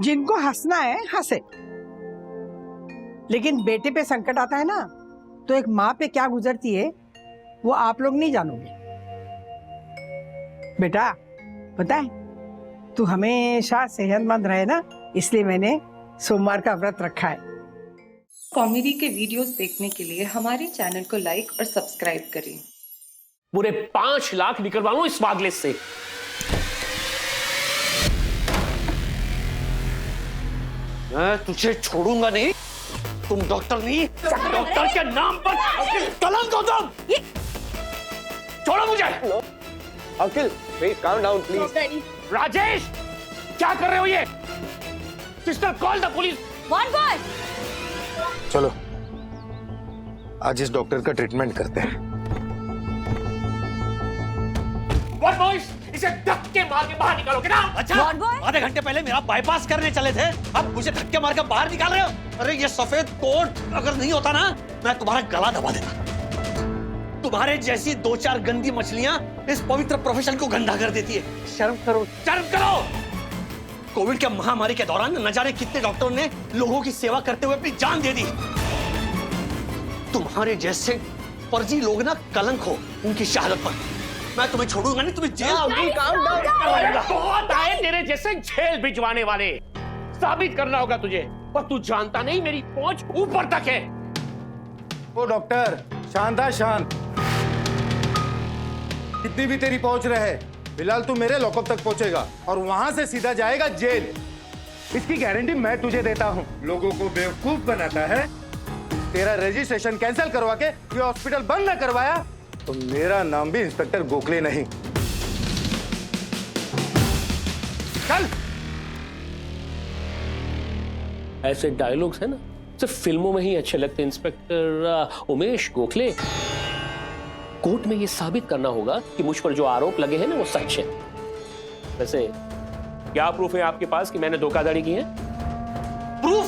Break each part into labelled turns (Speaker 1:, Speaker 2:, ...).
Speaker 1: जिनको हंसना है हंसे, लेकिन बेटे पे संकट आता है ना, तो एक माँ पे क्या गुजरती है वो आप लोग नहीं जानोगे। बेटा पता है, तू हमेशा सेहतमंद रहे ना, इसलिए मैंने सोमवार का व्रत रखा है।
Speaker 2: कॉमेडी के वीडियोस देखने के लिए हमारे चैनल को लाइक और सब्सक्राइब करें।
Speaker 3: पूरे 5 लाख निकलवाऊं इस वागलिस से। मैं तुझे छोड़ूंगा नहीं। तुम डॉक्टर नहीं, डॉक्टर के नाम पर कलंक हो तुम। छोड़ो मुझे।
Speaker 4: Uncle wait, calm down please।
Speaker 3: Rajesh, क्या कर रहे हो ये? Sister call the police.
Speaker 5: What boy?
Speaker 4: चलो आज इस डॉक्टर का ट्रीटमेंट करते हैं।
Speaker 3: What boys? इसे धक्के मार के बाहर निकालोगे ना?
Speaker 5: What boy?
Speaker 6: आधे घंटे पहले मेरा बाईपास करने चले थे, अब मुझे धक्के मार के बाहर निकाल रहे हो? अरे ये सफेद कोट अगर नहीं होता ना, मैं तुम्हारा गला दबा देता। तुम्हारे जैसी 2-4 गंदी मछलियां इस पवित्र प्रोफेशन को गंदा कर देती है। शर्म करो, शर्म करो। कोविड के महामारी के दौरान न जाने कितने डॉक्टरों ने लोगों की सेवा करते हुए अपनी जान दे दी। तुम्हारे जैसे फर्जी लोग ना कलंक हो उनकी शहादत पर। मैं तुम्हें छोड़ूंगा नहीं, तुम्हें जेल
Speaker 3: बहुत आए तेरे जैसे जेल भिजवाने वाले। साबित करना होगा तुझे, पर तू जानता नहीं मेरी पहुंच ऊपर तक है।
Speaker 4: ओ डॉक्टर, शानदार शांत। कितनी भी तेरी पहुंच रहे, फिलहाल तू मेरे लॉकअप तक पहुंचेगा और वहां से सीधा जाएगा जेल। इसकी गारंटी मैं तुझे देता हूं। लोगों को बेवकूफ बनाता है। तेरा रजिस्ट्रेशन कैंसिल करवा के ये हॉस्पिटल बंद न करवाया तो मेरा नाम भी इंस्पेक्टर गोखले नहीं। चल।
Speaker 3: ऐसे डायलॉग्स है ना, सिर्फ फिल्मों में ही अच्छे लगते। इंस्पेक्टर उमेश गोखले, कोर्ट में ये साबित करना होगा कि मुझ पर जो आरोप लगे हैं ना वो सच है। वैसे क्या प्रूफ है आपके पास कि मैंने धोखाधड़ी की है?
Speaker 6: प्रूफ?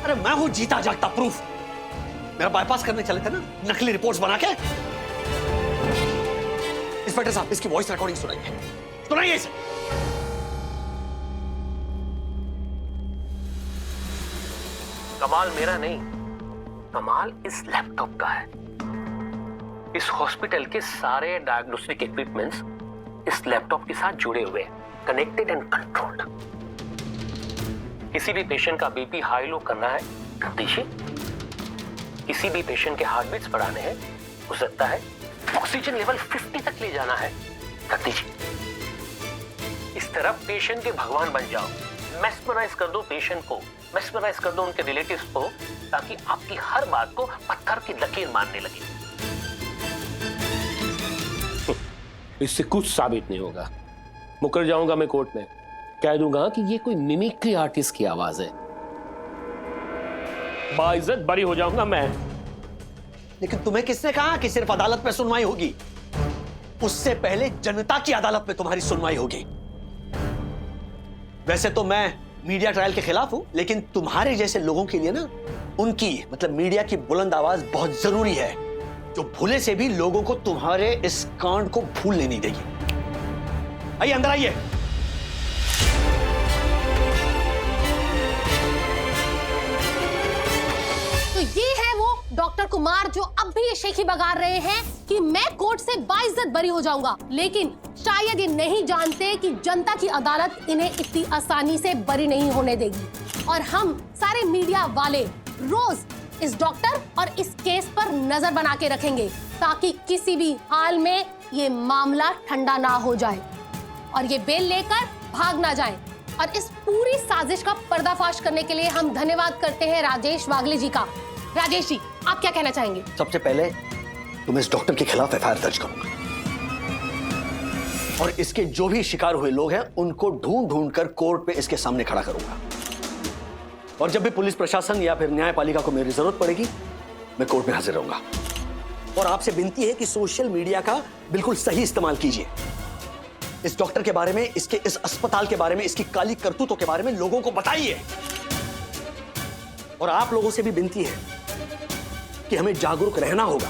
Speaker 6: अरे मैं हूं जीता जागता प्रूफ। मेरा बाईपास करने चले थे ना, नकली रिपोर्ट्स बना के। इंस्पेक्टर साहब, इसकी वॉइस रिकॉर्डिंग सुनाइए, सुनाइए इसे।
Speaker 3: कमाल मेरा नहीं, कमाल इस लैपटॉप का है। इस हॉस्पिटल के सारे डायग्नोस्टिक इक्विपमेंट्स इस लैपटॉप के साथ जुड़े हुए हैं, कनेक्टेड एंड कंट्रोल्ड। किसी भी पेशेंट का बीपी हाई लो करना है कर दीजिए, किसी भी पेशेंट के हार्ट बीट्स बढ़ाने हैं, हो सकता है ऑक्सीजन लेवल 50 तक ले जाना है, कर दीजिए। इस तरह पेशेंट के भगवान बन जाओ। मेस्मराइज कर दो पेशेंट को, मेस्मराइज कर दो उनके रिलेटिव्स को, ताकि आपकी हर बात को पत्थर की लकीर मानने लगे। इससे कुछ साबित नहीं होगा। मुकर जाऊंगा मैं कोर्ट में, कह दूंगा कि ये कोई मिमिक्री आर्टिस्ट की आवाज है। बाइज्जत बरी हो जाऊंगा मैं।
Speaker 6: लेकिन तुम्हें किसने कहा कि सिर्फ अदालत में सुनवाई होगी? उससे पहले जनता की अदालत में तुम्हारी सुनवाई होगी। वैसे तो मैं मीडिया ट्रायल के खिलाफ हूं, लेकिन तुम्हारे जैसे लोगों के लिए ना उनकी मतलब मीडिया की बुलंद आवाज बहुत जरूरी है, जो भूले से भी लोगों को तुम्हारे इस कांड को भूलने नहीं देगी। आइए अंदर आइए।
Speaker 5: तो ये है वो डॉक्टर कुमार जो अब भी ये शेखी बगार रहे हैं कि मैं कोर्ट से बाइज्जत बरी हो जाऊंगा, लेकिन शायद ये नहीं जानते कि जनता की अदालत इन्हें इतनी आसानी से बरी नहीं होने देगी। और हम सारे मीडिया वाले रोज इस डॉक्टर और इस केस पर नजर बना के रखेंगे, ताकि किसी भी हाल में ये मामला ठंडा ना हो जाए और ये बेल लेकर भाग ना जाए। और इस पूरी साजिश का पर्दाफाश करने के लिए हम धन्यवाद करते हैं राजेश वागले जी का। राजेश जी, आप क्या कहना चाहेंगे?
Speaker 6: सबसे पहले तुम इस डॉक्टर के खिलाफ एफआईआर दर्ज करूंगा और इसके जो भी शिकार हुए लोग हैं उनको ढूंढ ढूंढ कर कोर्ट पे इसके सामने खड़ा करूंगा। और जब भी पुलिस प्रशासन या फिर न्यायपालिका को मेरी जरूरत पड़ेगी, मैं कोर्ट में हाजिर रहूंगा। और आपसे विनती है कि सोशल मीडिया का बिल्कुल सही इस्तेमाल कीजिए। इस डॉक्टर के बारे में, इसके इस अस्पताल के बारे में, इसकी काली करतूतों के बारे में लोगों को बताइए। और आप लोगों से भी विनती है कि हमें जागरूक रहना होगा,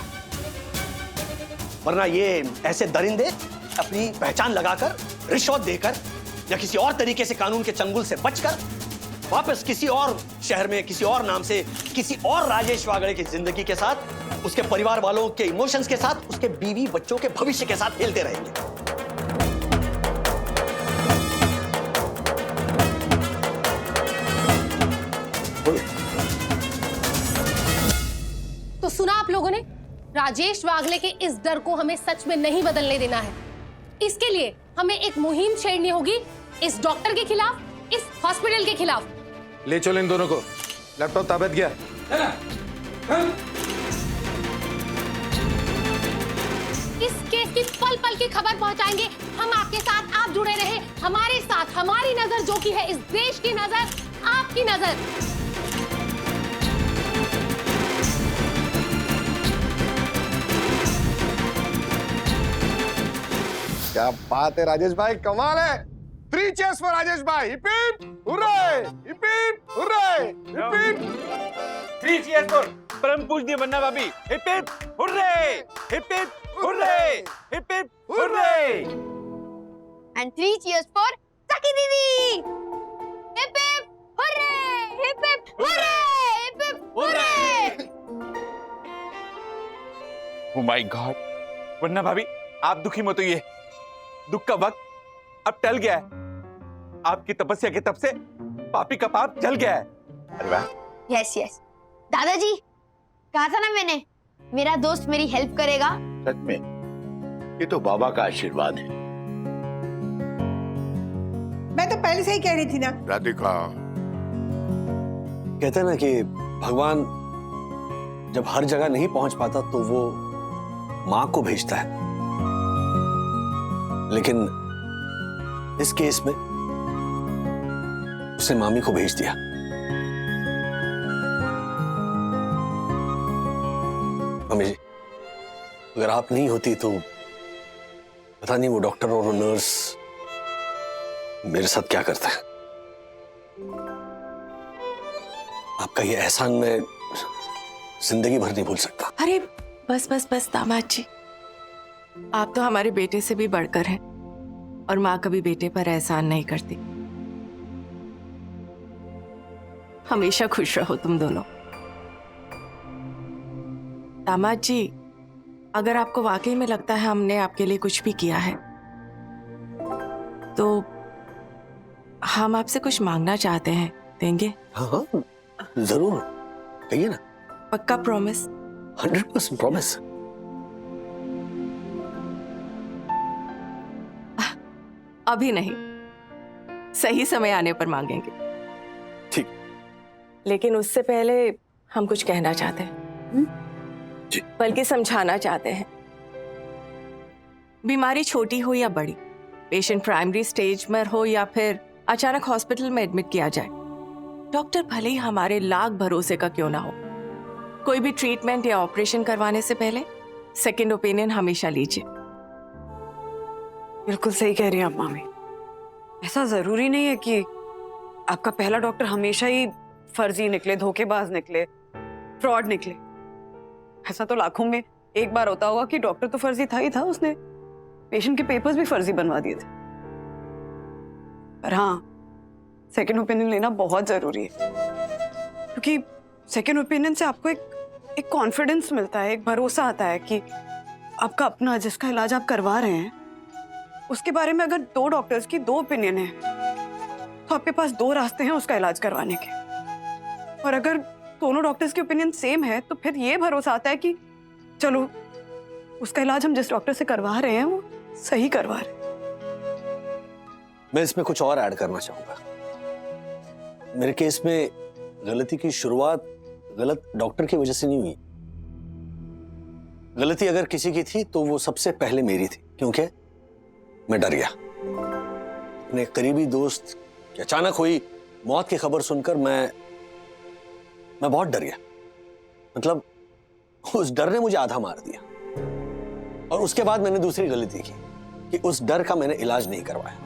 Speaker 6: वरना ये ऐसे दरिंदे अपनी पहचान लगाकर, रिश्वत देकर या किसी और तरीके से कानून के चंगुल से बचकर वापस किसी और शहर में किसी और नाम से किसी और राजेश वागड़े की जिंदगी के साथ, उसके परिवार वालों के इमोशंस के साथ, उसके बीवी बच्चों के भविष्य के साथ खेलते रहेंगे।
Speaker 5: तो सुना आप लोगों ने, राजेश वागले के इस डर को हमें सच में नहीं बदलने देना है। इसके लिए हमें एक मुहिम छेड़नी होगी, इस डॉक्टर के खिलाफ, इस हॉस्पिटल के खिलाफ।
Speaker 4: ले चलो इन दोनों को। लैपटॉप ताबत गया।
Speaker 5: इस केस की पल पल की खबर पहुंचाएंगे हम आपके साथ। आप जुड़े रहे हमारे साथ। हमारी नजर जो की है इस देश की नजर, आपकी नजर।
Speaker 7: क्या बात है राजेश भाई, कमाल है। 3 cheers for राजेश भाई। Hip hip hurray, hip hip hurray, hip hip.
Speaker 8: 3 cheers for परम पूजनीय मन्ना भाभी। Hip hip hurray, hip hip hurray, hip hip hurray.
Speaker 9: And 3 cheers for सखी दीदी। Hip hip hurray, hip hip hurray, hip hip hurray.
Speaker 8: Oh my God, मन्ना भाभी आप दुखी मत होइए, दुख का वक्त अब टल गया है। आपकी तपस्या के तप से पापी का पाप जल गया है। अरे वाह।
Speaker 9: यस यस दादाजी, कहा था ना मैंने, मेरा दोस्त मेरी हेल्प करेगा।
Speaker 10: सच में ये तो बाबा का आशीर्वाद है।
Speaker 1: मैं तो पहले से ही कह रही थी ना।
Speaker 10: राधिका,
Speaker 6: कहते हैं ना कि भगवान जब हर जगह नहीं पहुंच पाता तो वो मां को भेजता है, लेकिन इस केस में उसने मामी को भेज दिया। मम्मी जी, अगर आप नहीं होती तो पता नहीं वो डॉक्टर और वो नर्स मेरे साथ क्या करता है। आपका ये एहसान मैं जिंदगी भर नहीं भूल सकता।
Speaker 11: अरे बस बस बस दामाद जी, आप तो हमारे बेटे से भी बढ़कर हैं और माँ कभी बेटे पर एहसान नहीं करती। हमेशा खुश रहो तुम दोनों। दामाद जी, अगर आपको वाकई में लगता है हमने आपके लिए कुछ भी किया है तो हम आपसे कुछ मांगना चाहते हैं, देंगे?
Speaker 6: हाँ हाँ जरूर, कहिए ना।
Speaker 11: पक्का प्रॉमिस?
Speaker 6: 100% प्रॉमिस।
Speaker 11: अभी नहीं, सही समय आने पर मांगेंगे।
Speaker 6: ठीक।
Speaker 11: लेकिन उससे पहले हम कुछ कहना चाहते हैं, बल्कि समझाना चाहते हैं। बीमारी छोटी हो या बड़ी, पेशेंट प्राइमरी स्टेज में हो या फिर अचानक हॉस्पिटल में एडमिट किया जाए, डॉक्टर भले ही हमारे लाख भरोसे का क्यों ना हो, कोई भी ट्रीटमेंट या ऑपरेशन करवाने से पहले सेकंड ओपिनियन हमेशा लीजिए।
Speaker 12: बिल्कुल सही कह रही हैं आप मामी। ऐसा जरूरी नहीं है कि आपका पहला डॉक्टर हमेशा ही फर्जी निकले, धोखेबाज निकले, फ्रॉड निकले। ऐसा तो लाखों में एक बार होता होगा कि डॉक्टर तो फर्जी था ही था, उसने पेशेंट के पेपर्स भी फर्जी बनवा दिए थे। पर हाँ, सेकंड ओपिनियन लेना बहुत जरूरी है, क्योंकि सेकंड ओपिनियन से आपको एक कॉन्फिडेंस मिलता है, एक भरोसा आता है कि आपका अपना जिसका इलाज आप करवा रहे हैं उसके बारे में अगर 2 डॉक्टर्स की 2 ओपिनियन है तो आपके पास 2 रास्ते हैं उसका इलाज करवाने के। और अगर दोनों डॉक्टर्स की ओपिनियन सेम है तो फिर ये भरोसा आता है कि चलो उसका इलाज हम जिस डॉक्टर से करवा रहे हैं वो सही करवा रहे हैं।
Speaker 6: मैं इसमें कुछ और ऐड करना चाहूंगा। मेरे केस में गलती की शुरुआत गलत डॉक्टर की वजह से नहीं हुई। गलती अगर किसी की थी तो वो सबसे पहले मेरी थी, क्योंकि मैं डर गया। अपने करीबी दोस्त की अचानक हुई मौत की खबर सुनकर मैं बहुत डर गया। मतलब उस डर ने मुझे आधा मार दिया। और उसके बाद मैंने दूसरी गलती की कि उस डर का मैंने इलाज नहीं करवाया।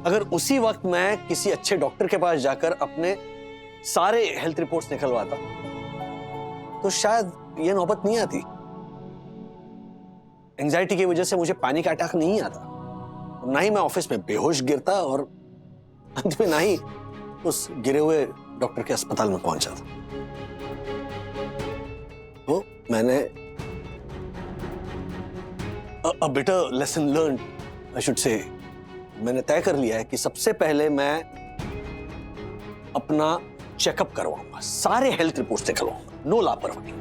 Speaker 6: अगर उसी वक्त मैं किसी अच्छे डॉक्टर के पास जाकर अपने सारे हेल्थ रिपोर्ट्स निकलवाता तो शायद यह नौबत नहीं आती। एंजाइटी की वजह से मुझे पैनिक अटैक नहीं आता, ना ही मैं ऑफिस में बेहोश गिरता और अंत में ना ही उस गिरे हुए डॉक्टर के अस्पताल में पहुंचा था। तो मैंने a bitter lesson learned, I should say, मैंने तय कर लिया है कि सबसे पहले मैं अपना चेकअप करवाऊंगा, सारे हेल्थ रिपोर्ट्स निकलवाऊंगा, नो लापरवाही।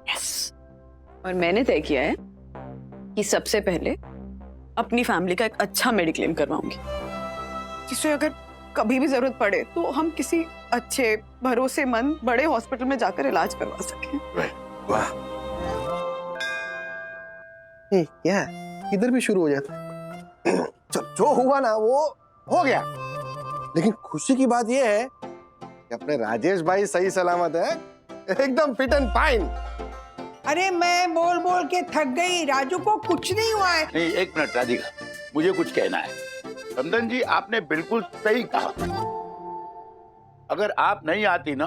Speaker 12: यस। और मैंने तय किया है कि सबसे पहले अपनी फैमिली का एक अच्छा मेडिक्लेम करवाऊंगी, जिससे अगर कभी भी जरूरत पड़े तो हम किसी अच्छे भरोसेमंद बड़े हॉस्पिटल में जाकर इलाज करवा सकें।
Speaker 7: वाह, क्या इधर भी शुरू हो जाता है। जो हुआ ना वो हो गया, लेकिन खुशी की बात ये है कि अपने राजेश भाई सही सलामत है, एकदम फिट एंड फाइन।
Speaker 1: अरे मैं बोल बोल के थक गई, राजू को कुछ नहीं हुआ है।
Speaker 10: नहीं, एक मिनट राधिका, मुझे कुछ कहना है। चंदन जी, आपने बिल्कुल सही कहा। अगर आप नहीं आती ना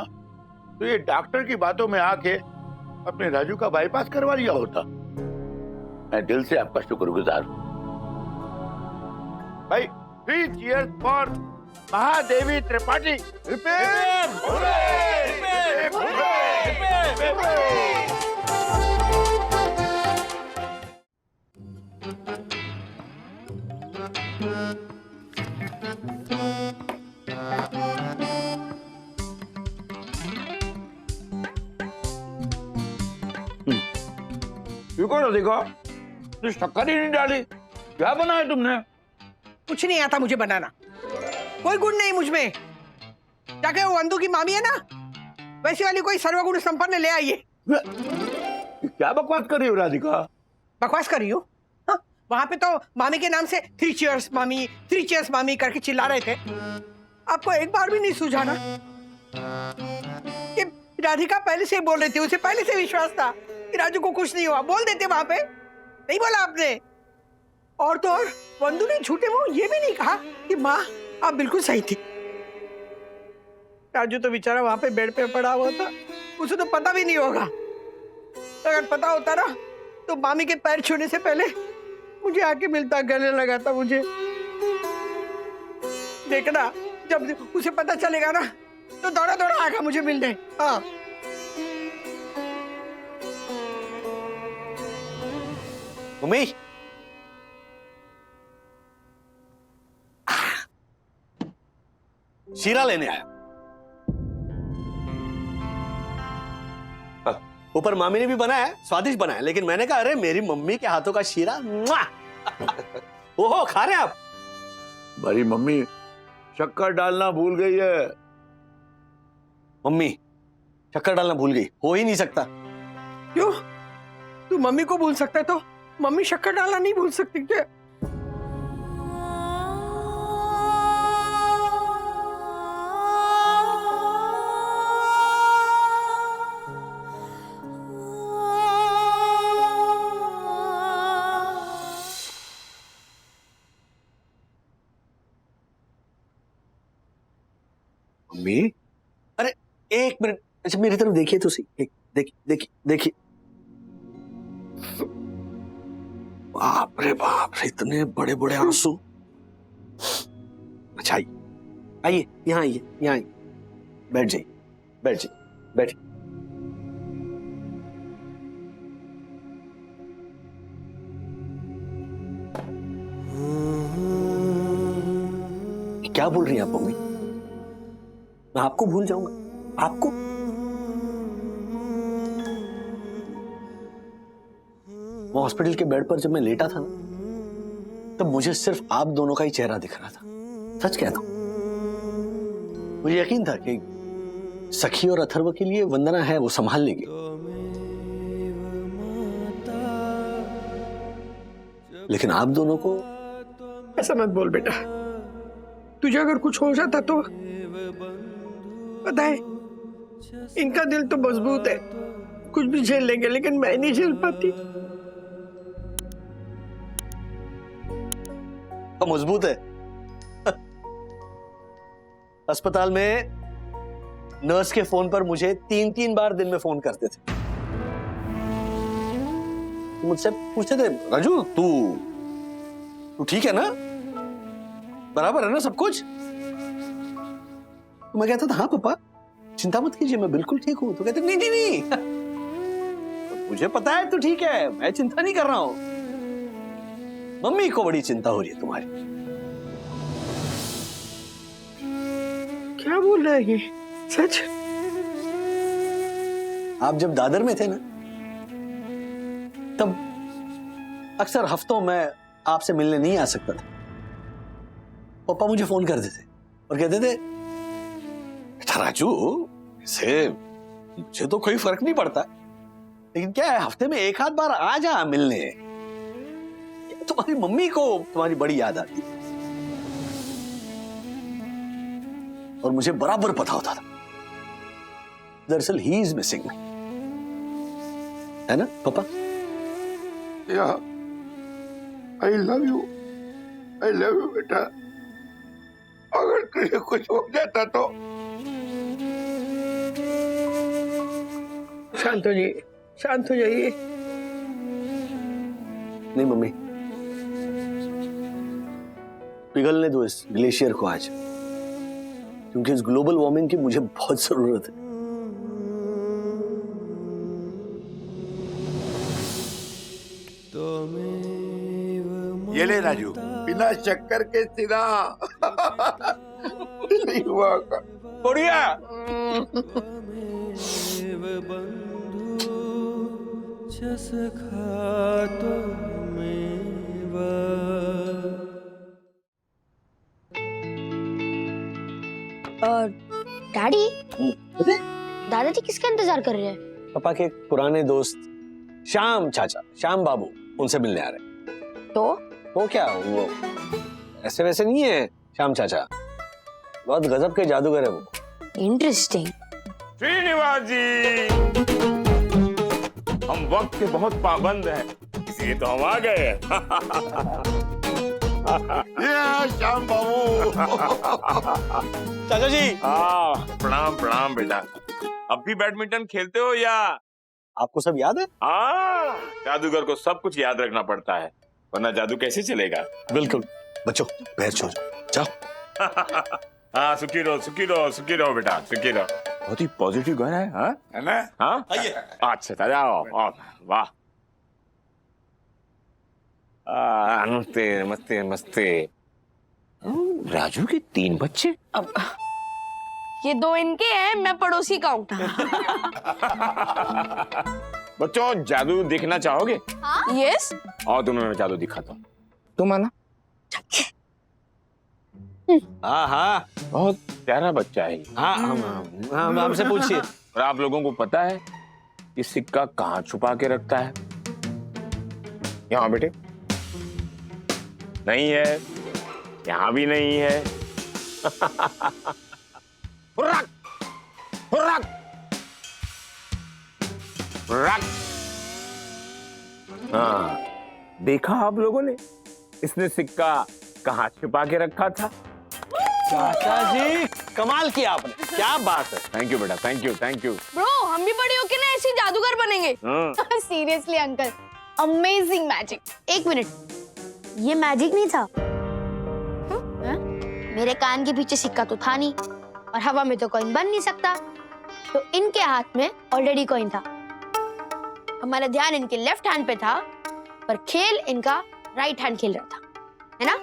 Speaker 10: तो ये डॉक्टर की बातों में आके अपने राजू का बाईपास करवा लिया होता। मैं दिल से आपका शुक्रगुजार हूं भाई। 3 चीयर्स फॉर महादेवी त्रिपाठी। देखो, तो शक्कर ही नहीं डाली, क्या बनाया तुमने?
Speaker 1: कुछ नहीं आता मुझे बनाना, कोई गुण नहीं मुझ में। जाके वो अंधू की मामी है ना, वैसी वाली कोई सर्वगुण संपन्न ले आइए।
Speaker 10: क्या बकवास कर रही हो राधिका?
Speaker 1: बकवास कर रही हूँ? हाँ, वहां पे तो मामी के नाम से 3 चीयर्स मामी, 3 चीयर्स मामी करके चिल्ला रहे थे। आपको एक बार भी नहीं सूझा ना कि राधिका पहले से ही बोल रही थी, उसे पहले से विश्वास था कि राजू को कुछ नहीं हुआ। बोल देते वहां पे, नहीं बोला आपने। और तो और वंदू ने झूठे मुंह ये भी नहीं कहा कि माँ आप बिल्कुल सही थी। राजू तो बेचारा वहां पे बेड पे पड़ा हुआ था, उसे तो पता भी नहीं होगा। अगर पता होता ना तो मामी के पैर छूने से पहले मुझे आके मिलता, गले लगाता मुझे। देखना, जब उसे पता चलेगा ना तो दौड़ा दौड़ा आएगा मुझे मिलने। हाँ,
Speaker 6: मम्मी, शीरा लेने आया। ऊपर मामी ने भी बनाया, स्वादिष्ट बनाया, लेकिन मैंने कहा अरे मेरी मम्मी के हाथों का शीरा। ओहो, खा रहे हैं आप?
Speaker 10: मेरी मम्मी शक्कर डालना भूल गई है।
Speaker 6: मम्मी शक्कर डालना भूल गई? हो ही नहीं सकता।
Speaker 1: क्यों? तू मम्मी को भूल सकता है तो मम्मी शक्कर डालना नहीं भूल सकती क्या?
Speaker 6: मम्मी, अरे एक मिनट, अच्छा मेरी तरफ देखिए तो सही। देखिए देखिए देखिए, बाप रे बाप, इतने बड़े बड़े आंसू। अच्छा आइए, यहाँ आइए, यहाँ आइए, बैठ जाइए, बैठ जाइए, बैठिए। क्या बोल रही हैं आप मम्मी? मैं आपको भूल जाऊंगा? आपको? वो हॉस्पिटल के बेड पर जब मैं लेटा था ना, तब मुझे सिर्फ आप दोनों का ही चेहरा दिख रहा था। सच कहता हूं, मुझे यकीन था कि सखी और अथर्व के लिए वंदना है, वो संभाल लेगी। लेकिन आप दोनों को
Speaker 1: ऐसा मत बोल बेटा, तुझे अगर कुछ हो जाता तो पता है इनका दिल तो मजबूत है, कुछ भी झेल लेंगे, लेकिन मैं नहीं झेल पाती।
Speaker 6: मजबूत है। अस्पताल में नर्स के फोन पर मुझे 3-3 बार दिन में फोन करते थे। मुझसे पूछते थे, राजू तू तू ठीक है ना? बराबर है ना सब कुछ? तो मैं कहता था हाँ पापा चिंता मत कीजिए मैं बिल्कुल ठीक हूं। तो कहते नहीं नहीं नहीं मुझे पता है तू ठीक है, मैं चिंता नहीं कर रहा हूं। मम्मी को बड़ी चिंता हो रही है तुम्हारी।
Speaker 1: क्या बोल रहा है ये? सच?
Speaker 6: आप जब दादर में थे ना तब अक्सर हफ्तों में आपसे मिलने नहीं आ सकता था। पापा मुझे फोन करते थे और कहते थे बेटा राजू इसे मुझे तो कोई फर्क नहीं पड़ता, लेकिन क्या है हफ्ते में एक आध बार आ जा मिलने। तुम्हारी मम्मी को तुम्हारी बड़ी याद आती है। और मुझे बराबर पता होता था दरअसल ही इज मिसिंग मी, है ना पापा?
Speaker 10: या आई लव यू बेटा। अगर तुझे कुछ हो जाता तो।
Speaker 1: शांत हो जाइए, शांत हो जाइए।
Speaker 6: नहीं मम्मी पिघलने दो इस ग्लेशियर को आज, क्योंकि इस ग्लोबल वार्मिंग की मुझे बहुत जरूरत है।
Speaker 10: ये ले राजू बिना शक्कर के सीधा नहीं हुआ का।
Speaker 8: बढ़िया।
Speaker 9: और डैडी दादाजी किसका इंतजार कर रहे हैं?
Speaker 6: पापा के एक पुराने दोस्त श्याम चाचा, श्याम बाबू, उनसे मिलने आ रहे हैं। तो क्या वो ऐसे वैसे नहीं है श्याम चाचा, बहुत गजब के जादूगर है वो।
Speaker 9: इंटरेस्टिंग।
Speaker 8: श्रीनिवास जी हम वक्त के बहुत पाबंद हैं, इसलिए तो हम आ गए।
Speaker 10: ये श्याम बाबू।
Speaker 6: चाचा जी
Speaker 8: प्रणाम प्रणाम बेटा। अब भी बैडमिंटन खेलते हो या?
Speaker 6: आपको सब याद है?
Speaker 8: जादूगर को सब कुछ याद रखना पड़ता है, वरना जादू कैसे चलेगा?
Speaker 6: बिल्कुल बच्चों पैर छो जाओ।
Speaker 8: हाँ सुखी रहो बेटा, सुखी रहो। बहुत ही पॉजिटिव गाना है, हाँ? है ना? हाँ
Speaker 6: आइए।
Speaker 8: अच्छा जाओ। वाह नमस्ते नमस्ते नमस्ते। राजू के 3 बच्चे?
Speaker 9: अब ये 2 इनके हैं, मैं पड़ोसी का हूँ।
Speaker 8: बच्चों जादू देखना चाहोगे?
Speaker 9: यस।
Speaker 8: और तुम्हें मैं जादू दिखाता हूँ।
Speaker 7: तुम आना।
Speaker 6: हाँ
Speaker 8: बहुत प्यारा बच्चा है।
Speaker 6: हाँ हमसे पूछिए।
Speaker 8: और आप लोगों को पता है ये सिक्का कहाँ छुपा के रखता है? यहाँ बेटे नहीं है, यहाँ भी नहीं है। हुर्रक, हुर्रक, हुर्रक। हाँ देखा आप लोगों ने इसने सिक्का कहाँ छुपा के रखा था?
Speaker 6: चाचा जी कमाल किया आपने, क्या बात है।
Speaker 8: थैंक यू बेटा, थैंक यू।
Speaker 9: ब्रो हम भी बड़े होके ना ऐसे जादूगर बनेंगे। Seriously uncle, amazing magic. 1 minute, ये मैजिक नहीं था। मेरे कान के पीछे सिक्का तो था नहीं, और हवा में तो कॉइन बन नहीं सकता, तो इनके हाथ में ऑलरेडी कॉइन था। हमारा ध्यान इनके लेफ्ट हैंड पे था, पर खेल इनका राइट हैंड खेल रहा था, है ना?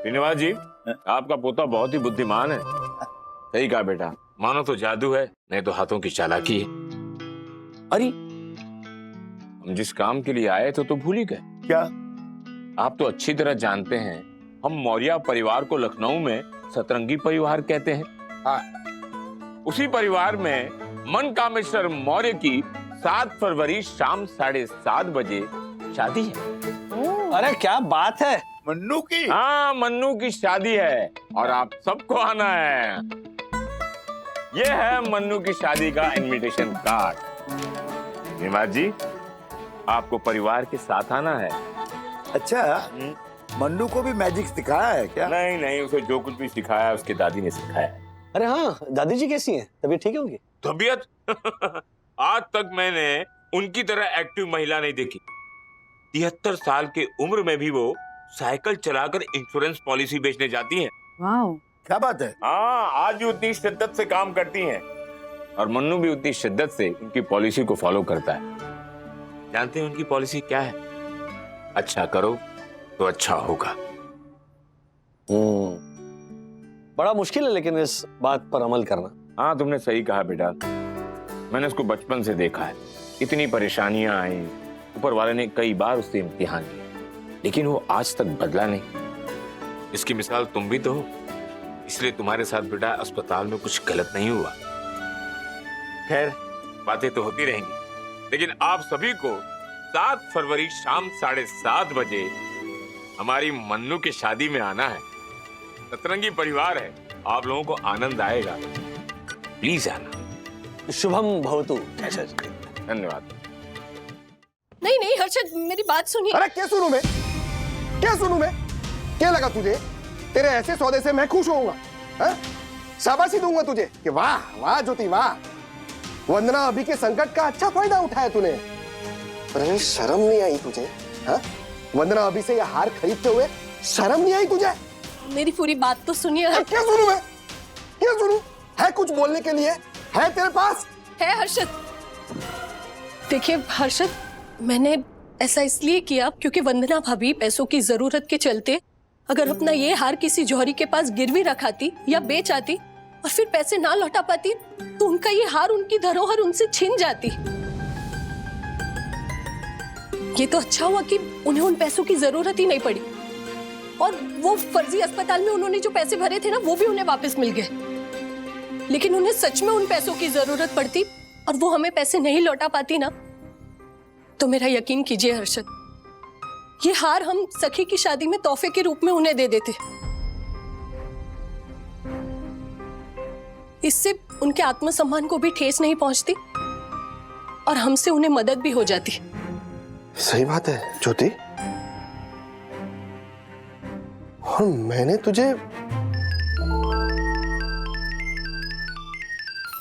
Speaker 8: श्रीनिवास जी आपका पोता बहुत ही बुद्धिमान है। सही कहा बेटा, मानो तो जादू है, नहीं तो हाथों की चालाकी है। अरे हम जिस काम के लिए आए थे तो भूल ही गए
Speaker 10: क्या?
Speaker 8: आप तो अच्छी तरह जानते हैं हम मौर्य परिवार को लखनऊ में सतरंगी परिवार कहते हैं। उसी परिवार में मनकामेश्वर मौर्य की 7 फरवरी शाम 7:30 बजे शादी है।
Speaker 6: अरे क्या बात है।
Speaker 10: मन्नू की?
Speaker 8: हाँ मन्नू की शादी है और आप सबको आना है। ये है मन्नू की शादी का इनविटेशन कार्ड। निवास जी आपको परिवार के साथ आना है।
Speaker 10: अच्छा मन्नू को भी मैजिक सिखाया है क्या?
Speaker 8: नहीं उसे जो कुछ भी सिखाया उसकी दादी ने सिखाया है।
Speaker 6: अरे हाँ दादी जी कैसी हैं? तबीयत ठीक है उनकी?
Speaker 8: तबीयत आज तक मैंने उनकी तरह एक्टिव महिला नहीं देखी। 73 साल के उम्र में भी वो साइकिल चलाकर इंश्योरेंस पॉलिसी बेचने जाती हैं।
Speaker 12: वाह,
Speaker 10: क्या बात है?
Speaker 8: हाँ, आज भी उतनी शिद्दत से काम करती हैं और मन्नू भी उतनी शिद्दत से उनकी पॉलिसी को फॉलो करता है। जानते हैं उनकी पॉलिसी क्या है? अच्छा करो तो अच्छा होगा।
Speaker 13: बड़ा मुश्किल है लेकिन इस बात पर अमल करना।
Speaker 8: हाँ, तुमने सही कहा बेटा। मैंने उसको बचपन से देखा है। इतनी परेशानियां आई, ऊपर वाले ने कई बार उससे इम्तिहान लिया, लेकिन वो आज तक बदला नहीं। इसकी मिसाल तुम भी तो हो, इसलिए तुम्हारे साथ बेटा अस्पताल में कुछ गलत नहीं हुआ। खैर, बातें तो होती रहेंगी, लेकिन आप सभी को 7 फरवरी शाम 7:30 बजे हमारी मन्नू की शादी में आना है। सतरंगी परिवार है, आप लोगों को आनंद आएगा। प्लीज आना।
Speaker 13: शुभम भवतु।
Speaker 8: धन्यवाद।
Speaker 5: नहीं नहीं हर्षद, मेरी बात सुनिए।
Speaker 7: अरे क्या सुनूं मैं? क्या सुनूं मैं? क्या लगा तुझे? तेरे ऐसे सौदे से मैं खुश होऊंगा? हाँ? शाबाशी दूंगा तुझे कि वाह वाह ज्योति वाह, वंदना अभी के संकट का अच्छा फायदा उठाया तूने। अरे शर्म नहीं आई तुझे? हाँ? वंदना अभी से यह हार खरीदते हुए शर्म नहीं आई तुझे?
Speaker 5: मेरी पूरी बात तो सुनिए।
Speaker 7: क्या सुनूं मैं? क्या सुनूं? है कुछ बोलने के लिए? है तेरे पास?
Speaker 5: है हर्षद। देखिए हर्षद, मैंने ऐसा इसलिए किया क्योंकि वंदना भाभी पैसों की जरूरत के चलते अगर अपना ये हार किसी जौहरी के पास गिरवी रखाती या बेच आती और फिर पैसे ना लौटा पाती तो उनका ये हार, उनकी धरोहर उनसे छिन जाती। ये तो अच्छा हुआ कि उन्हें उन पैसों की जरूरत ही नहीं पड़ी और वो फर्जी अस्पताल में उन्होंने जो पैसे भरे थे ना, वो भी उन्हें वापस मिल गए। लेकिन उन्हें सच में उन पैसों की जरूरत पड़ती और वो हमें पैसे नहीं लौटा पाती ना, तो मेरा यकीन कीजिए हर्षद, ये हार हम सखी की शादी में तोहफे के रूप में उन्हें दे देते। इससे उनके आत्मसम्मान को भी ठेस नहीं पहुंचती और हमसे उन्हें मदद भी हो जाती।
Speaker 7: सही बात है ज्योति, और मैंने तुझे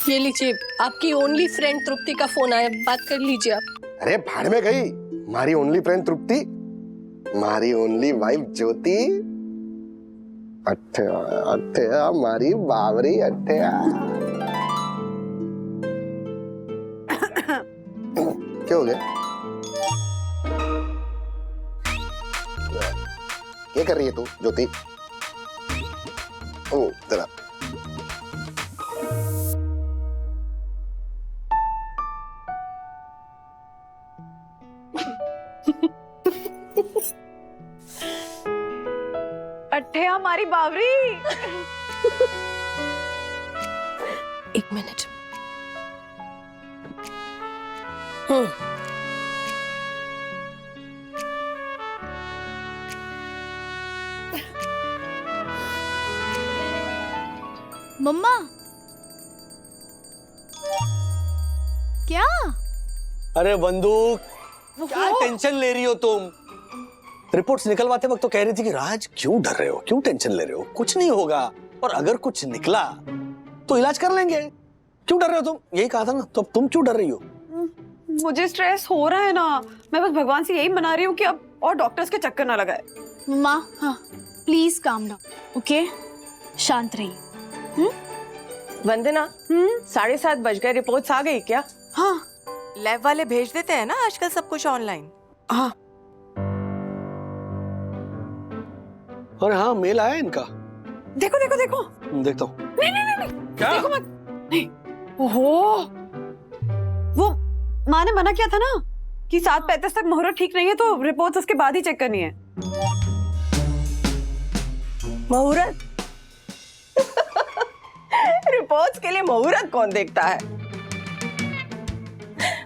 Speaker 5: ये लीजिए, आपकी ओनली फ्रेंड तृप्ति का फोन आया, बात कर लीजिए आप।
Speaker 7: अरे भाड़ में गई मारी ओनली फ्रेंड तृप्ति, मारी ओनली वाइफ ज्योति। अठ्ठया अठ्ठया मारी बावरी अठ्ठया। क्या हो गया? क्या कर रही है तू ज्योति? ओ जरा
Speaker 12: अट्ठे हमारी बावरी।
Speaker 5: एक मिनट।
Speaker 9: मम्मा क्या?
Speaker 13: अरे बंदूक, क्या टेंशन ले रही हो तुम? रिपोर्ट्स निकलवाते वक्त तो कह रही थी कि राज क्यों डर रहे हो, क्यों टेंशन ले रहे हो, कुछ नहीं होगा, और अगर कुछ निकला तो इलाज कर लेंगे। क्यों डर रहे हो तुम? यही कहा था ना, तो अब तुम क्यों डर रही हो?
Speaker 12: मुझे स्ट्रेस हो रहा है ना, मैं बस भगवान से यही मना रही हूँ कि अब और डॉक्टर्स के चक्कर ना लगाए।
Speaker 9: मम्मा हाँ प्लीज काम डाउन, ओके? शांत रहिए।
Speaker 11: वंदना, 7:30 बज गए, रिपोर्ट्स आ गई क्या?
Speaker 12: हाँ
Speaker 11: लैब वाले भेज देते हैं ना आजकल सब कुछ ऑनलाइन।
Speaker 12: हाँ।
Speaker 13: और हाँ, मेल आया इनका।
Speaker 12: देखो देखो देखो।
Speaker 13: देखता हूँ।
Speaker 12: नहीं नहीं नहीं, नहीं।
Speaker 13: क्या?
Speaker 12: देखो मत। नहीं। ओहो, वो माँ ने मना किया था ना कि 7:35 तक मुहूर्त ठीक नहीं है, तो रिपोर्ट्स उसके बाद ही चेक करनी है।
Speaker 11: मुहूर्त? रिपोर्ट्स के लिए मुहूर्त कौन देखता है?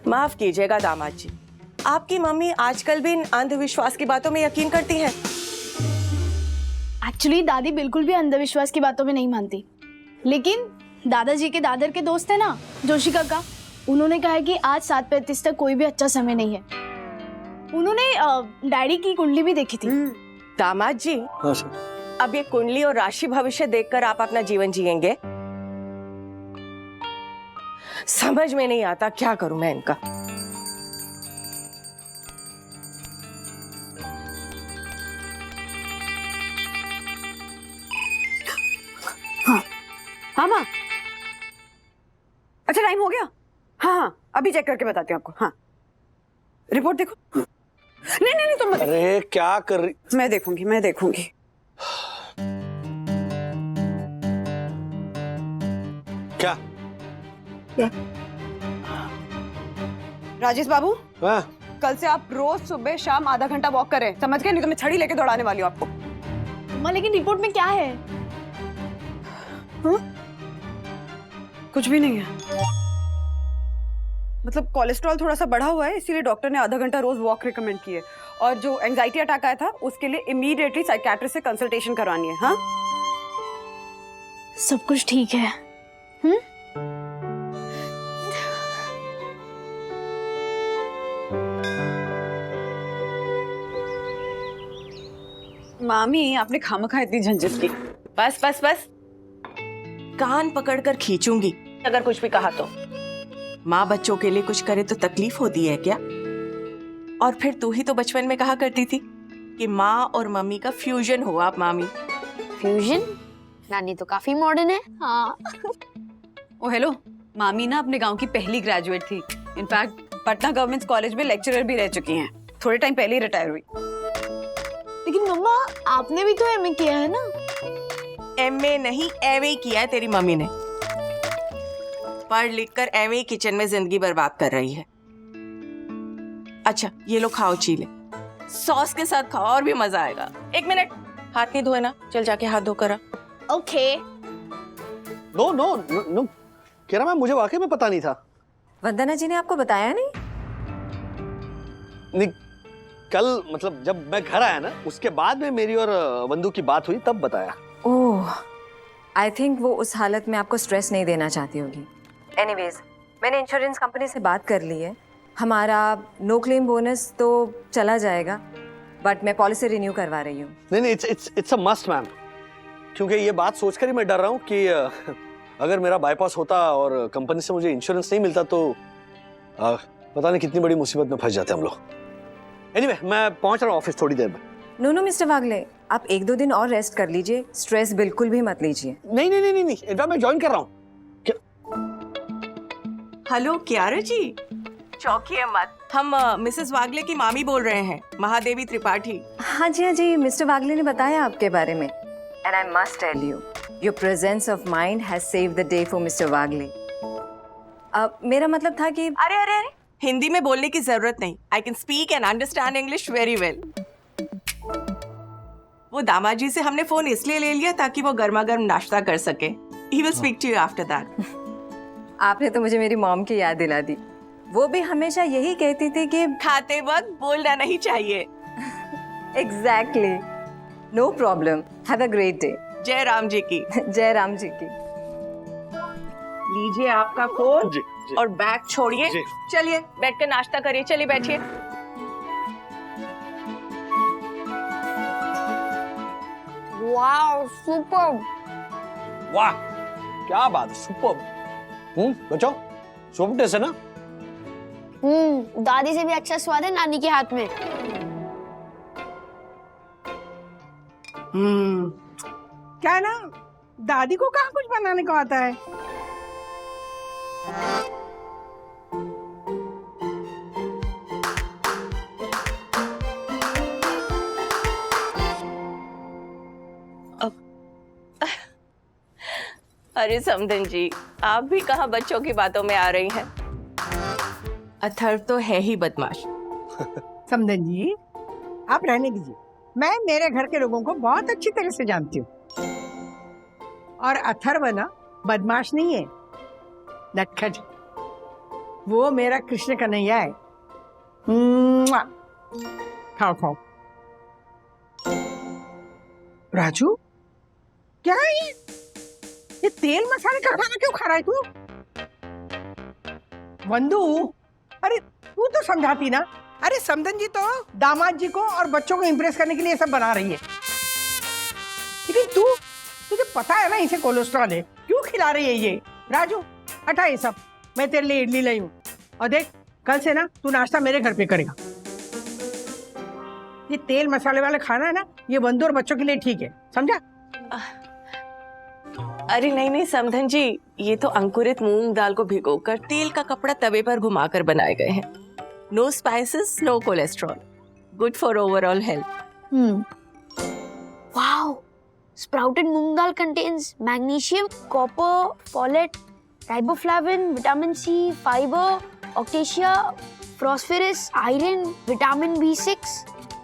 Speaker 11: माफ कीजिएगा दामाद जी, आपकी मम्मी आजकल भी इन अंधविश्वास की बातों में यकीन करती हैं।
Speaker 9: एक्चुअली दादी बिल्कुल भी अंधविश्वास की बातों में नहीं मानती, लेकिन दादाजी के दादर के दोस्त है ना जोशी काका, उन्होंने कहा है कि आज 7:35 तक कोई भी अच्छा समय नहीं है। उन्होंने डैडी की कुंडली भी देखी थी।
Speaker 11: दामाद जी,
Speaker 13: हाँ सर।
Speaker 11: अब ये कुंडली और राशि भविष्य देखकर आप अपना जीवन जिएंगे? समझ में नहीं आता, क्या करूं मैं इनका।
Speaker 12: हाँ माँ, अच्छा टाइम हो गया? हाँ हाँ, अभी चेक करके बताती हूँ आपको। हाँ, रिपोर्ट देखो। नहीं नहीं नहीं, तुम मत।
Speaker 13: अरे क्या कर रही?
Speaker 12: मैं देखूंगी, मैं देखूंगी।
Speaker 13: क्या?
Speaker 12: राजेश बाबू,
Speaker 13: हाँ?
Speaker 12: कल से आप रोज सुबह शाम आधा घंटा वॉक करें, समझ गए? नहीं तो मैं छड़ी लेके दौड़ाने वाली हूँ आपको।
Speaker 9: माँ लेकिन रिपोर्ट में क्या है?
Speaker 12: कुछ भी नहीं है, मतलब कोलेस्ट्रॉल थोड़ा सा बढ़ा हुआ है, इसीलिए डॉक्टर ने आधा घंटा रोज वॉक रिकमेंड की है। और जो एंजाइटी अटैक आया था उसके लिए इमीडिएटली साइकियाट्रिस्ट से कंसल्टेशन करवानी है। हाँ,
Speaker 9: सब कुछ ठीक है।
Speaker 12: मामी आपने खामखा इतनी झंझट की।
Speaker 11: बस बस बस, कान पकड़कर खींचूंगी अगर कुछ भी कहा तो। माँ बच्चों के लिए कुछ करे तो तकलीफ होती है क्या? और फिर तू ही तो बचपन में कहा करती थी कि माँ और मम्मी का फ्यूजन हो आप मामी।
Speaker 9: फ्यूजन? नानी तो काफी मॉडर्न है। हाँ।
Speaker 12: ओ हेलो, मामी ना अपने गांव की पहली ग्रेजुएट थी। इनफैक्ट पटना गवर्नमेंट कॉलेज में लेक्चरर भी रह चुकी हैं। थोड़े टाइम पहले ही रिटायर हुई।
Speaker 9: लेकिन मम्मा आपने भी तो एमए किया है ना?
Speaker 11: एमए नहीं, एमए किया है तेरी मम्मी ने। पढ़ लिख कर एमए किचन में जिंदगी बर्बाद कर रही है। अच्छा ये लो खाओ चीले, सॉस के साथ खाओ और भी मजा आएगा। एक मिनट, हाथ नहीं धोए ना? चल जाके हाथ धोकर आ।
Speaker 9: Okay.
Speaker 13: No no no no, कह रहा मैं, मुझे वाकई में पता नहीं था।
Speaker 11: वंदना जी ने आपको बताया नहीं?
Speaker 13: नहीं, कल मतलब जब मैं घर आया ना, उसके बाद में मेरी और वंदू की बात हुई, तब बताया।
Speaker 14: ओह, आई थिंक वो उस हालत में आपको स्ट्रेस नहीं देना चाहती होगी। एनीवेज, मैंने इंश्योरेंस कंपनी से बात कर ली है। हमारा नो क्लेम बोनस तो चला जाएगा, बट मैं पॉलिसी रिन्यू करवा रही हूँ।
Speaker 13: नहीं नहीं, इट्स अ मस्ट मैम, क्योंकि ये बात सोचकर ही मैं डर रहा हूँ कि अगर मेरा बाईपास होता और कंपनी से मुझे इंश्योरेंस नहीं मिलता तो पता नहीं कितनी बड़ी मुसीबत में फंस जाते हम लोग। एनीवे, मैं पहुंच रहा हूँ ऑफिस थोड़ी देर में।
Speaker 14: नो मिस्टर वागले, आप 1-2 दिन और रेस्ट कर लीजिए, स्ट्रेस बिल्कुल भी मत लीजिए।
Speaker 13: नहीं नहीं नहीं नहीं, इनफैक्ट मैं ज्वाइन कर रहा हूँ।
Speaker 11: हेलो क्यारा जी, चौंकिए मत, हम मिसेस वागले की मामी बोल रहे हैं, महादेवी त्रिपाठी।
Speaker 14: हाँ जी, मिस्टर वागले ने बताया आपके बारे में। And I must tell you, your presence of mind has saved the day for mister Wagle. मेरा मतलब था कि
Speaker 11: अरे अरे अरे, हिंदी में बोलने की जरूरत नहीं। I can speak and understand English very well. वो दामाद जी से हमने फोन इसलिए ले लिया ताकि वो गर्मा गर्म नाश्ता कर सके। He will speak to you after that.
Speaker 14: आपने तो मुझे मेरी मॉम की याद दिला दी। वो भी हमेशा यही कहती थी कि
Speaker 11: खाते वक्त बोलना नहीं चाहिए।
Speaker 14: Exactly. No problem, have a great day.
Speaker 11: जय राम जी की।
Speaker 14: जय राम जी की।
Speaker 11: लीजिए आपका फोन
Speaker 13: जी, जी।
Speaker 11: और बैग छोड़िए,
Speaker 13: जी।
Speaker 11: चलिए बैठकर नाश्ता करिए। चलिए बैठिए।
Speaker 9: Wow, super.
Speaker 13: वाह, क्या बात है, सुपर। बच्चों, सुपर टेस्ट है ना?
Speaker 9: दादी से भी अच्छा स्वाद है नानी के हाथ में।
Speaker 1: क्या है ना, दादी को कहाँ कुछ बनाने को आता है।
Speaker 11: अरे समदन जी, आप भी कहाँ बच्चों की बातों में आ रही हैं? अथर्व तो है ही बदमाश।
Speaker 1: समदन जी, आप रहने दीजिए, मैं मेरे घर के लोगों को बहुत अच्छी तरह से जानती हूँ। और अथर्व ना बदमाश नहीं है, नटखट। वो मेरा कृष्ण कन्हैया है। मुआ। खाओ खाओ। राजू, क्या है ये तेल मसाले का खाना क्यों खा रहा है तू? वंदू, अरे तू तो समझाती ना। अरे समदन जी तो दामाद जी को और बच्चों को इम्प्रेस करने के लिए सब बना रही है, लेकिन तुझे पता है ना इसे कोलेस्ट्रॉल है, क्यों खिला रही है ये? राजू हटा ये सब, मैं तेरे लिए इडली लाई हूँ। और देख, कल से ना तू नाश्ता मेरे घर पे करेगा। ये तेल मसाले वाला खाना है ना, ये वंदू और बच्चों के लिए ठीक है, समझा?
Speaker 11: अरे नहीं नहीं समधन जी, ये तो अंकुरित मूंग दाल को भिगोकर तेल का कपड़ा तवे पर घुमाकर बनाए गए हैं। No spices, no cholesterol, good for overall health.
Speaker 9: Wow! Sprouted moong dal contains magnesium, copper, folate, riboflavin, vitamin C, fiber, octacia, phosphorus, iron, vitamin B6,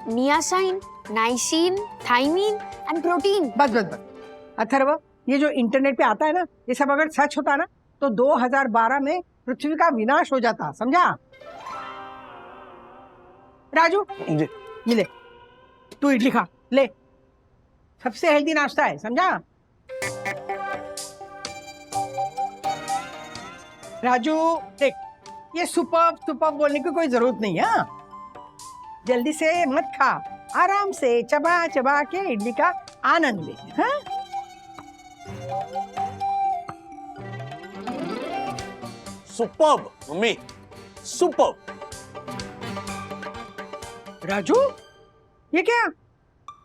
Speaker 9: niacin, niacin, thiamine and protein.
Speaker 1: बस अथर्व, ये जो इंटरनेट पे आता है ना, ये सब अगर सच होता ना तो 2012 में पृथ्वी का विनाश हो जाता, समझा? राजू
Speaker 13: जी।
Speaker 1: ये ले, तू इडली खा, ले, सबसे हेल्दी नाश्ता है, समझा? राजू देख, ये सुपर बोलने की कोई जरूरत नहीं है। जल्दी से मत खा, आराम से चबा चबा के इडली का आनंद ले। हाँ?
Speaker 13: Superb mummy, superb.
Speaker 1: राजू, ये क्या?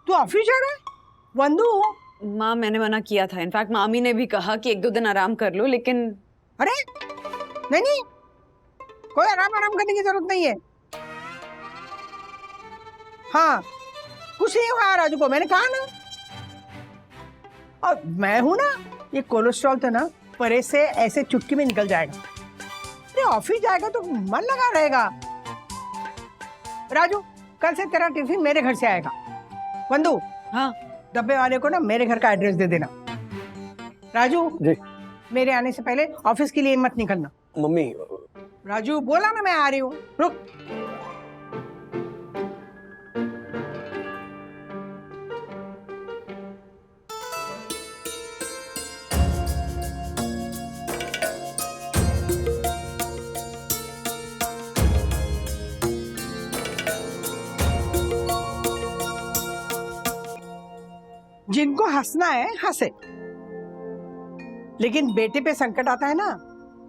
Speaker 1: तू ऑफिस जा रहा है? वंदू,
Speaker 12: माँ मैंने मना किया था। इनफैक्ट मामी ने भी कहा कि 1-2 दिन आराम कर लो, लेकिन
Speaker 1: अरे नहीं, कोई आराम करने की जरूरत नहीं है। हाँ, कुछ नहीं हुआ राजू को, मैंने कहा ना। और मैं हूं ना, ये कोलेस्ट्रॉल तो ना परे से ऐसे चुटकी में निकल जाएगा। अरे ऑफिस जाएगा तो मन लगा रहेगा। राजू, कल से तेरा टिफिन मेरे घर से आएगा। वंदू,
Speaker 12: हाँ,
Speaker 1: डब्बे वाले को ना मेरे घर का एड्रेस दे देना। राजू
Speaker 13: जी।
Speaker 1: मेरे आने से पहले ऑफिस के लिए मत निकलना।
Speaker 13: मम्मी,
Speaker 1: राजू बोला ना मैं आ रही हूँ, रुक। जिनको हंसना है हंसे, लेकिन बेटे पे संकट आता है ना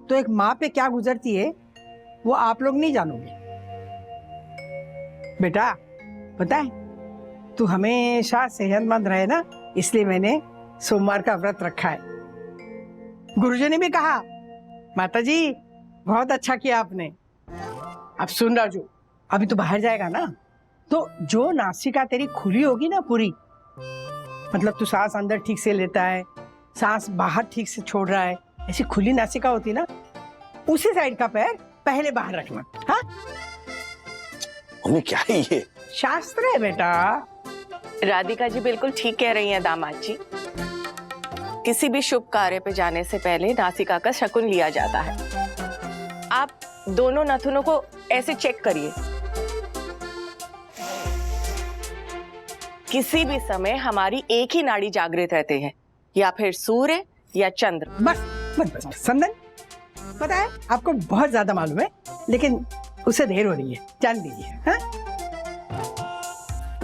Speaker 1: तो एक माँ पे क्या गुजरती है वो आप लोग नहीं जानोगे। बेटा पता है, तू हमेशा सेहतमंद रहे ना, इसलिए मैंने सोमवार का व्रत रखा है। गुरुजी ने भी कहा, माताजी बहुत अच्छा किया आपने। अब सुन राजू, अभी तू बाहर जाएगा ना तो जो नासिका तेरी खुली होगी ना पूरी, मतलब तू सांस अंदर ठीक से लेता है, सांस बाहर ठीक से छोड़ रहा है, ऐसी खुली नासिका होती ना, उसी साइड का पैर पहले बाहर रखना। हाँ?
Speaker 13: मम्मी क्या है ये?
Speaker 1: शास्त्र है बेटा।
Speaker 11: राधिका जी बिल्कुल ठीक कह रही हैं दामाद जी। किसी भी शुभ कार्य पे जाने से पहले नासिका का शकुन लिया जाता है। आप दोनों नथुनों को ऐसे चेक करिए। किसी भी समय हमारी एक ही नाड़ी जागृत रहते हैं, या फिर सूर्य या चंद्र।
Speaker 1: बस संदन, पता है आपको बहुत ज्यादा मालूम है, लेकिन उसे देर हो रही है, जान दीजिए। हाँ?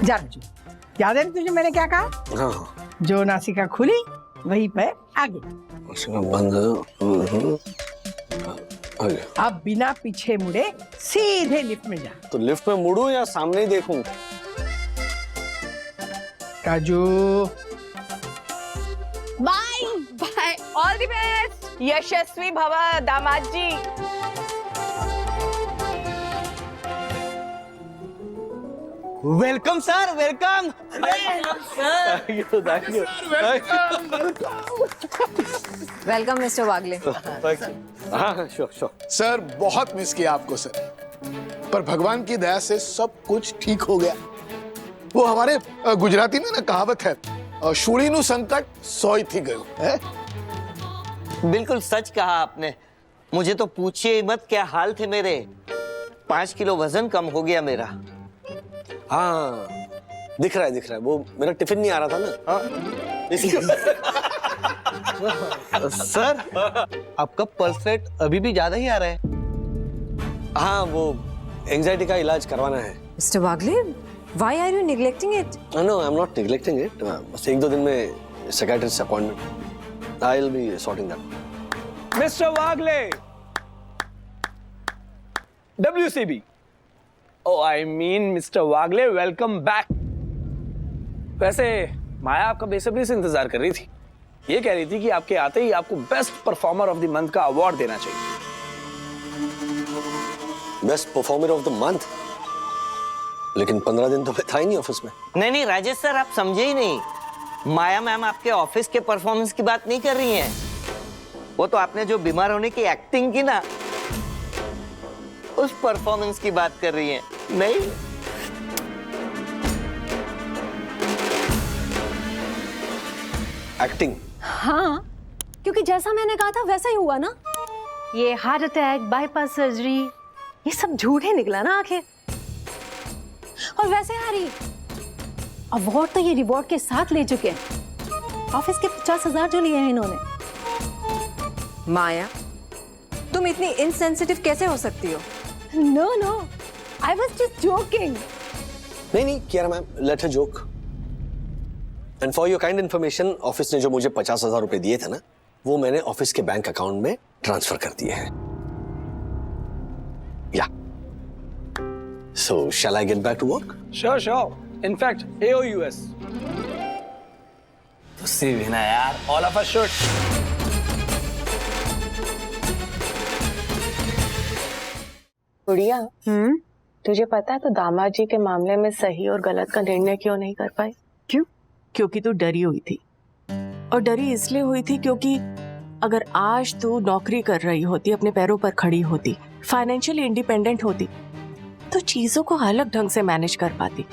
Speaker 1: जा राजू, याद है तुझे मैंने क्या कहा?
Speaker 13: हाँ।
Speaker 1: जो नासिका खुली वही पैर आगे।
Speaker 13: बंद।
Speaker 1: अब बिना पीछे मुड़े सीधे लिफ्ट में जा।
Speaker 13: तो लिफ्ट में मुड़ूं या सामने ही देखूं?
Speaker 1: Raju,
Speaker 9: bye
Speaker 11: bye, all the best, यशस्वी भव दामाद ji.
Speaker 13: Welcome sir, welcome.
Speaker 14: Welcome mister Wagle.
Speaker 13: हाँ, श्योर।
Speaker 7: सर बहुत मिस किया आपको सर, पर भगवान की दया से सब कुछ ठीक हो गया। वो हमारे गुजराती में ना कहावत है, शूड़ी नु संकट सोई थी गयो है।
Speaker 15: बिल्कुल सच कहा आपने। मुझे तो पूछिए मत क्या हाल थे मेरे। 5 किलो वजन कम हो गया मेरा।
Speaker 13: हाँ, दिख रहा है। वो मेरा टिफिन नहीं आ रहा था ना। हाँ।
Speaker 15: सर, आपका पल्स रेट अभी भी ज्यादा ही आ रहा है।
Speaker 13: हाँ, वो एंजाइटी का इलाज करवाना है।
Speaker 14: Mister Wagle, why are you neglecting it?
Speaker 13: No, I'm not neglecting it. बस 1-2 दिन में psychiatrist appointment. I'll be sorting that.
Speaker 6: Mister Wagle, WCB. Oh, I mean mister Wagle, welcome back. वैसे माया आपका बेसब्री से इंतजार कर रही थी।
Speaker 13: ये कह रही थी कि आपके आते ही आपको best performer of the month का अवार्ड देना चाहिए।
Speaker 7: Best performer of the month? लेकिन 15 दिन तो मैं था ही नहीं ऑफिस में।
Speaker 15: नहीं नहीं राजेश सर, आप समझे ही नहीं। माया मैम आपके ऑफिस के परफॉर्मेंस की बात नहीं कर रही हैं। वो तो आपने जो बीमार होने की एक्टिंग की ना, उस परफॉर्मेंस की बात कर रही हैं। नहीं,
Speaker 7: एक्टिंग?
Speaker 5: हाँ, क्योंकि जैसा मैंने कहा था वैसा ही हुआ ना। ये हार्ट अटैक, बाईपास सर्जरी, ये सब झूठ ही निकला ना आखिर। और वैसे हरी, अवार्ड तो ये रिवॉर्ड के साथ ले चुके हैं। ऑफिस के 50,000 जो लिए हैं इन्होंने।
Speaker 14: माया, तुम इतनी इनसेंसिटिव कैसे हो सकती हो?
Speaker 5: No no, I was just joking.
Speaker 7: नहीं Kiara ma'am, let her joke. And for your kind information, office ने जो मुझे 50,000 रुपए दिए थे ना, वो मैंने ऑफिस के बैंक अकाउंट में ट्रांसफर कर दिए हैं। Yeah so shall I get back to work?
Speaker 13: Sure sure, in fact AOUS तो सी भी ना यार, ऑल ऑफ अस शुड।
Speaker 11: गुड़िया, तुझे पता है तो दामाद जी के मामले में सही और गलत का निर्णय क्यों नहीं कर पाई?
Speaker 12: क्यों?
Speaker 11: क्योंकि तू डरी हुई थी। और डरी इसलिए हुई थी क्योंकि अगर आज तू नौकरी कर रही होती, अपने पैरों पर खड़ी होती, फाइनेंशियली इंडिपेंडेंट होती, तो चीजों को अलग ढंग से मैनेज कर पाती।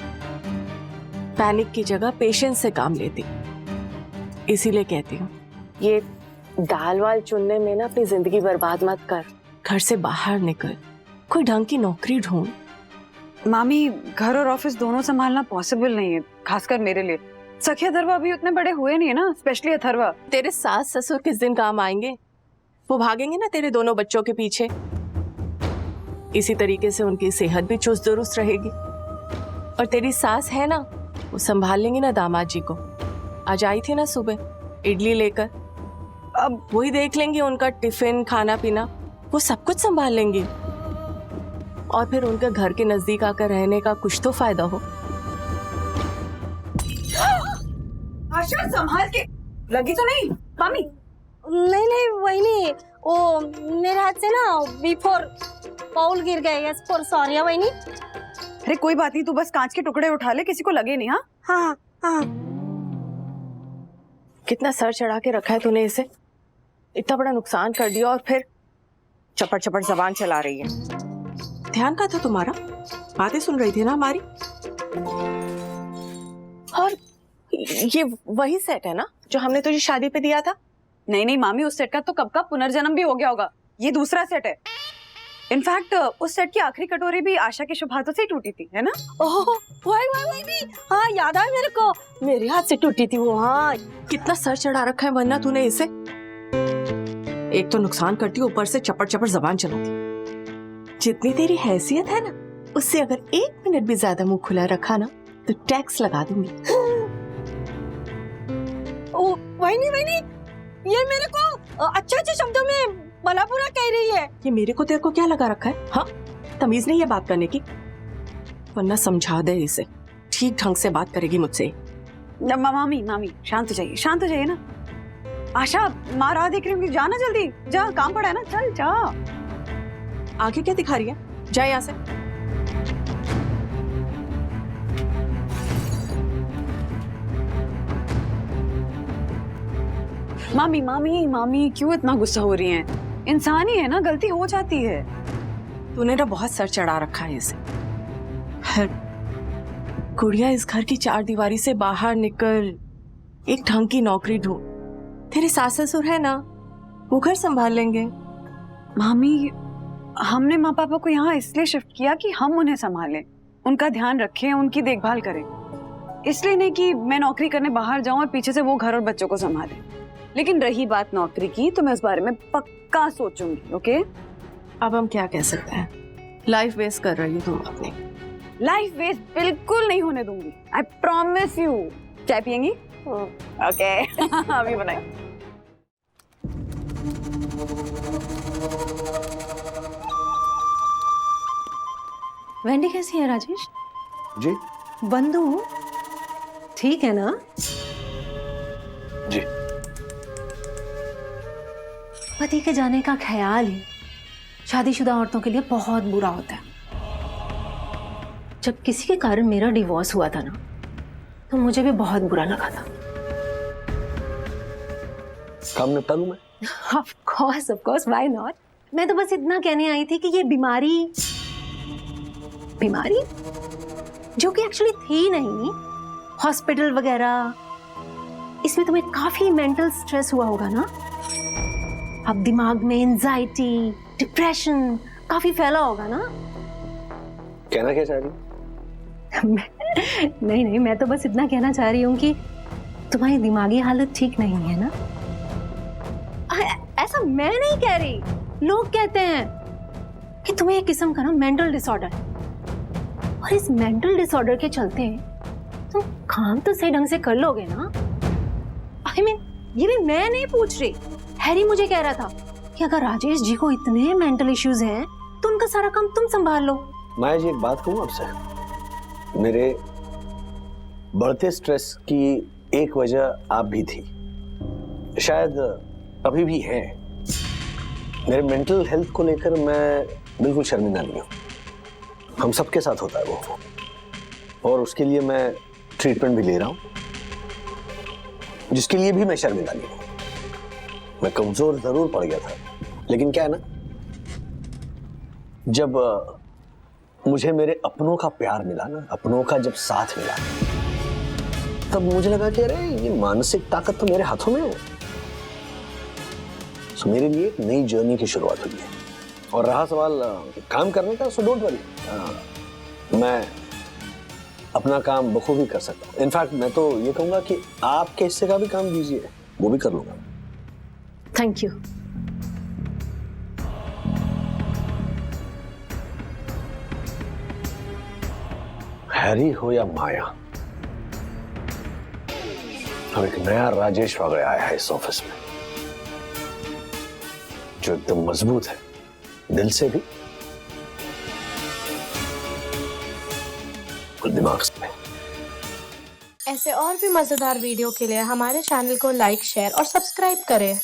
Speaker 11: पैनिक की जगह पेशेंस से काम लेती। इसीलिए कहती हूँ, ये दाल वाल चुनने में ना अपनी जिंदगी बर्बाद मत कर। घर से बाहर निकल, कोई ढंग की नौकरी ढूंढ।
Speaker 12: मामी, घर और ऑफिस दोनों संभालना पॉसिबल नहीं है, खासकर मेरे लिए। सखी अथर्वा अभी उतने बड़े हुए नहीं है ना, स्पेशली अथर्वा।
Speaker 11: तेरे सास ससुर किस दिन काम आएंगे? वो भागेंगे ना तेरे दोनों बच्चों के पीछे। इसी तरीके से उनकी सेहत भी चुस्त दुरुस्त रहेगी। और तेरी सास है ना, वो संभाल लेंगी ना दामाद जी को। आज आई थी ना सुबह इडली लेकर, अब वही देख लेंगी उनका टिफिन, खाना पीना, वो सब कुछ संभाल लेंगी। और फिर उनके घर के नजदीक आकर रहने का कुछ तो फायदा हो।
Speaker 12: आशा, संभाल के, लगी तो नहीं मामी?
Speaker 5: नहीं नहीं, वही नहीं, वो मेरे हाथ से ना बिफोर बाउल गिर गए। यस फॉर सॉरी वही।
Speaker 12: अरे कोई बात नहीं, तू बस कांच के टुकड़े उठा ले, किसी को लगे नहीं। हाँ
Speaker 5: हाँ हाँ।
Speaker 11: कितना सर चढ़ा के रखा है तूने इसे, इतना बड़ा नुकसान कर दिया और फिर
Speaker 12: चपड़ चपड़ जबान चला रही है।
Speaker 11: ध्यान का था तुम्हारा, बातें सुन रही थी ना हमारी। और ये वही सेट है ना जो हमने तुझे शादी पे दिया था?
Speaker 12: नहीं नहीं मामी, उस सेट का तो कब का पुनर्जन्म भी हो गया होगा। ये दूसरा सेट है। इनफैक्ट उस सेट की आखिरी कटोरी भी आशा के शुभ हाथों से ही टूटी थी, है ना?
Speaker 5: ओह वही नहीं, हाँ याद है मेरे को, मेरे हाथ से टूटी थी वो। हाँ,
Speaker 11: कितना सर चढ़ा रखा है वरना तूने इसे। एक तो नुकसान करती, ऊपर से चपड़ चपड़ जबान चलाती। जितनी तेरी हैसियत है ना, उससे अगर 1 मिनट भी ज्यादा मुंह खुला रखा ना तो टैक्स लगा दूंगी।
Speaker 5: ओ वही नहीं, ये मेरे को अच्छे शब्दों में भला बुरा कह रही है।
Speaker 11: ये मेरे को तेरे को क्या लगा रखा है? हाँ, तमीज नहीं है बात करने की? वरना समझा दे इसे, ठीक ढंग से बात करेगी मुझसे।
Speaker 12: मामी शांत हो जाइए ना। आशा, माँ राह देख रही होंगी, जा ना जल्दी, जा, काम पड़ा है ना, चल जा।
Speaker 11: आगे क्या दिखा रही है? जा यहाँ से।
Speaker 12: मामी क्यों इतना गुस्सा हो रही हैं? इंसान ही है ना, गलती हो जाती है।
Speaker 11: तूने ना बहुत सर चढ़ा रखा है इसे। गुड़िया, इस घर की 4 दीवारी से बाहर निकल, एक ढंग की नौकरी ढूंढ। तेरे सास ससुर है ना, वो घर संभाल लेंगे।
Speaker 12: मामी, हमने माँ पापा को यहाँ इसलिए शिफ्ट किया कि हम उन्हें संभालें, उनका ध्यान रखें, उनकी देखभाल करें। इसलिए नहीं कि मैं नौकरी करने बाहर जाऊं और पीछे से वो घर और बच्चों को संभाले। लेकिन रही बात नौकरी की, तो मैं इस बारे में पक्का सोचूंगी। ओके?
Speaker 11: अब हम क्या कह सकते हैं? लाइफ वेस्ट कर रही हो तुम अपनी।
Speaker 12: लाइफ वेस्ट बिल्कुल नहीं होने दूंगी, आई प्रॉमिस यू। चाय पियेंगी? ओके। अभी बनाए।
Speaker 5: वेंडी कैसी है राजेश?
Speaker 7: जी
Speaker 5: बंधु ठीक है ना?
Speaker 7: जी।
Speaker 5: पति के जाने का ख्याल ही शादीशुदा औरतों के लिए बहुत बुरा होता है। जब किसी के कारण मेरा डिवोर्स हुआ था ना, तो मुझे भी बहुत बुरा लगा था।
Speaker 13: काम निपटा लूं मैं?
Speaker 5: Of course, why not. मैं तो बस इतना कहने आई थी कि ये बीमारी जो कि एक्चुअली थी नहीं, हॉस्पिटल वगैरह, इसमें तुम्हें काफी मेंटल स्ट्रेस हुआ होगा ना। अब दिमाग में एंजाइटी, डिप्रेशन काफी फैला होगा ना।
Speaker 13: कहना क्या चाह रही?
Speaker 5: नहीं, मैं तो बस इतना कहना चाह रही हूँ कि तुम्हारी दिमागी हालत ठीक नहीं है ना। ऐसा मैं नहीं कह रही, लोग कहते हैं कि तुम्हें एक किस्म का ना मेंटल डिसऑर्डर है, और इस मेंटल डिसऑर्डर के चलते तुम काम तो सही ढंग से कर लोगे ना। I mean, ये भी मैं नहीं पूछ रही, हैरी मुझे कह रहा था कि अगर राजेश जी को इतने मेंटल इश्यूज हैं तो उनका सारा काम तुम संभाल लो।
Speaker 13: माया जी, एक बात कहूँ आपसे, मेरे बढ़ते स्ट्रेस की एक वजह आप भी थी, शायद अभी भी है। मेरे मेंटल हेल्थ को लेकर मैं बिल्कुल शर्मिंदा नहीं हूँ, हम सबके साथ होता है वो, और उसके लिए मैं ट्रीटमेंट भी ले रहा हूँ, जिसके लिए भी मैं शर्मिंदा नहीं हूँ। मैं कमजोर जरूर पड़ गया था, लेकिन क्या है ना, जब मुझे मेरे अपनों का प्यार मिला ना, अपनों का जब साथ मिला, तब मुझे लगा कि अरे ये मानसिक ताकत तो मेरे हाथों में है। सो मेरे लिए एक नई जर्नी की शुरुआत हुई है। और रहा सवाल काम करने का, सो डोंट वरी, मैं अपना काम बखूबी कर सकता हूँ। इनफैक्ट मैं तो ये कहूंगा कि आपके हिस्से का भी काम दीजिए, वो भी कर लूंगा।
Speaker 5: Thank you.
Speaker 13: हैरी हो या माया, अब एक नया राजेश वागड़े आया है इस ऑफिस में, जो एकदम मजबूत है, दिल से भी और दिमाग से भी।
Speaker 9: ऐसे और भी मजेदार वीडियो के लिए हमारे चैनल को लाइक, शेयर और सब्सक्राइब करें।